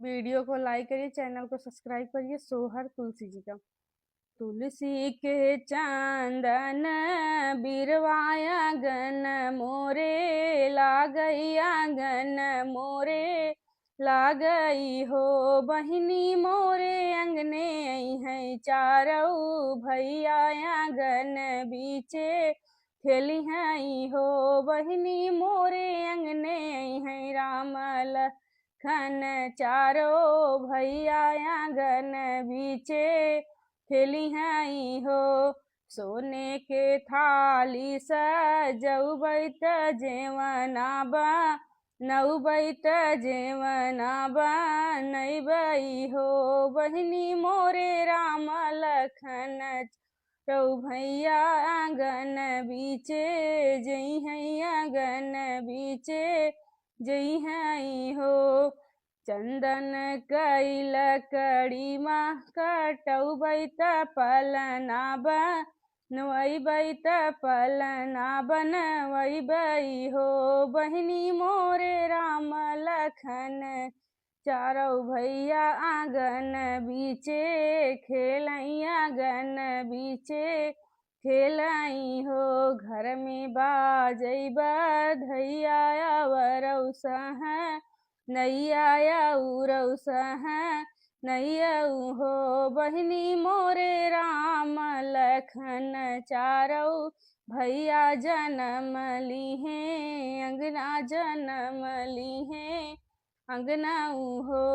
Video को like करिए, channel को सब्सक्राइब करिए। सोहर तुलसी जी का। तुलसी के चंदन बिरवाया गन मोरे, लागैया गन मोरे लागई हो। बहिनी मोरे अंगने है चारऊ, भैया आंगन बीचे खेली हैं हो। बहिनी मोरे अंगने है राम लखन चारो, भैया आंगन बीचे खेली हैं हो। सोने के थाली सजौबैत जेवना बनौबैत जेवना बनैबै हो। बहिनी मोरे राम लखन रौ, भैया आंगन बीचे जई हैं आंगन बीचे जई हैं हो। चंदन कैल कड़ी माँ कटौबैत पलना बनवैबैत पलना बनवैबै हो। बहिनी मोरे राम लखन चारौ, भैया आंगन बीचे खेलई आंगन बीचे खेलई हो। घर में बाजै बधैया अवरौ सह नैया उरौ सह नैयऊ हो। बहिनी मोरे राम लखन चारौ, भैया जन्म लीहे अंगना जन्म लीहे अंगना हो।